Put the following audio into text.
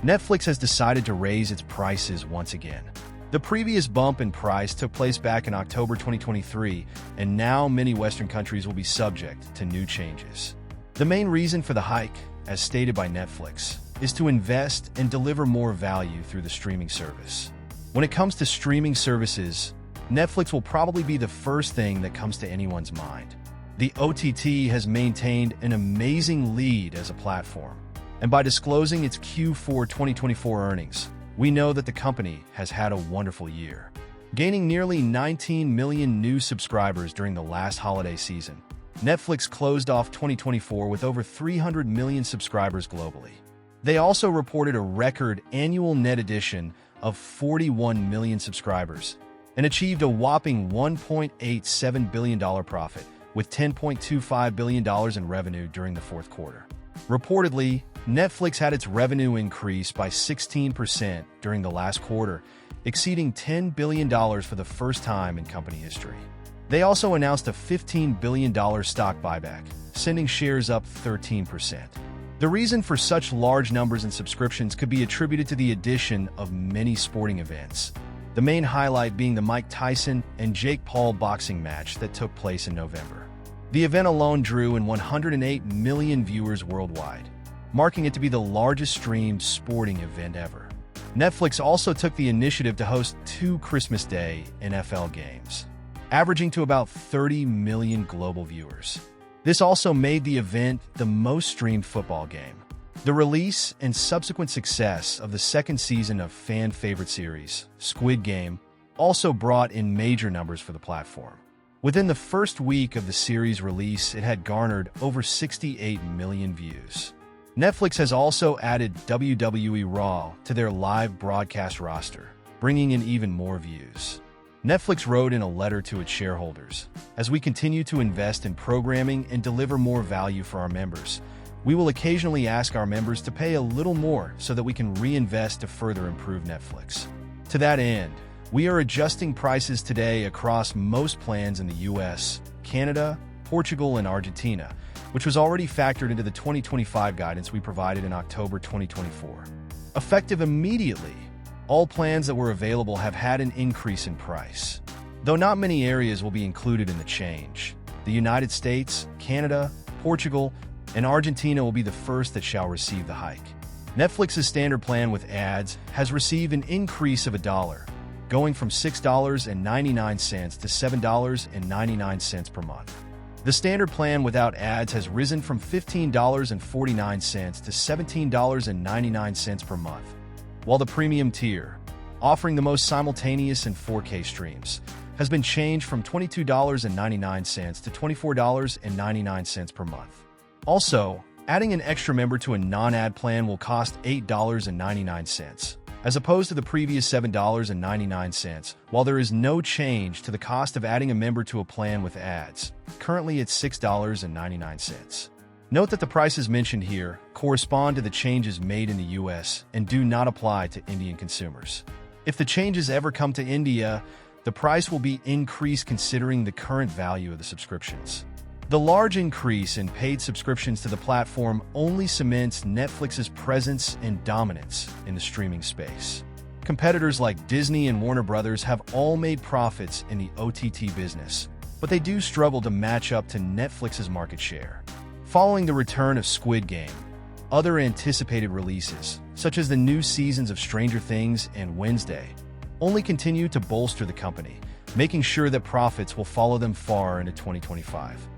Netflix has decided to raise its prices once again. The previous bump in price took place back in October 2023, and now many Western countries will be subject to new changes. The main reason for the hike, as stated by Netflix, is to invest and deliver more value through the streaming service. When it comes to streaming services, Netflix will probably be the first thing that comes to anyone's mind. The OTT has maintained an amazing lead as a platform, and by disclosing its Q4 2024 earnings, we know that the company has had a wonderful year, gaining nearly 19 million new subscribers during the last holiday season. Netflix closed off 2024 with over 300 million subscribers globally. They also reported a record annual net addition of 41 million subscribers and achieved a whopping $1.87 billion profit, with $10.25 billion in revenue during the fourth quarter. Reportedly, Netflix had its revenue increase by 16% during the last quarter, exceeding $10 billion for the first time in company history. They also announced a $15 billion stock buyback, sending shares up 13%. The reason for such large numbers in subscriptions could be attributed to the addition of many sporting events, the main highlight being the Mike Tyson and Jake Paul boxing match that took place in November. The event alone drew in 108 million viewers worldwide, marking it to be the largest streamed sporting event ever. Netflix also took the initiative to host 2 Christmas Day NFL games, averaging to about 30 million global viewers. This also made the event the most streamed football game. The release and subsequent success of the second season of fan-favorite series, Squid Game, also brought in major numbers for the platform. Within the first week of the series' release, it had garnered over 68 million views. Netflix has also added WWE Raw to their live broadcast roster, bringing in even more views. Netflix wrote in a letter to its shareholders, "As we continue to invest in programming and deliver more value for our members, we will occasionally ask our members to pay a little more so that we can reinvest to further improve Netflix. To that end, we are adjusting prices today across most plans in the US, Canada, Portugal, and Argentina, which was already factored into the 2025 guidance we provided in October 2024. Effective immediately, all plans that were available have had an increase in price. Though not many areas will be included in the change, the United States, Canada, Portugal, and Argentina will be the first that shall receive the hike. Netflix's standard plan with ads has received an increase of $1, going from $6.99 to $7.99 per month. The standard plan without ads has risen from $15.49 to $17.99 per month, while the premium tier, offering the most simultaneous and 4K streams, has been changed from $22.99 to $24.99 per month. Also, adding an extra member to a non-ad plan will cost $8.99, as opposed to the previous $7.99, while there is no change to the cost of adding a member to a plan with ads. Currently, it's $6.99. Note that the prices mentioned here correspond to the changes made in the US and do not apply to Indian consumers. If the changes ever come to India, the price will be increased considering the current value of the subscriptions. The large increase in paid subscriptions to the platform only cements Netflix's presence and dominance in the streaming space. Competitors like Disney and Warner Brothers have all made profits in the OTT business, but they do struggle to match up to Netflix's market share. Following the return of Squid Game, other anticipated releases, such as the new seasons of Stranger Things and Wednesday, only continue to bolster the company, making sure that profits will follow them far into 2025.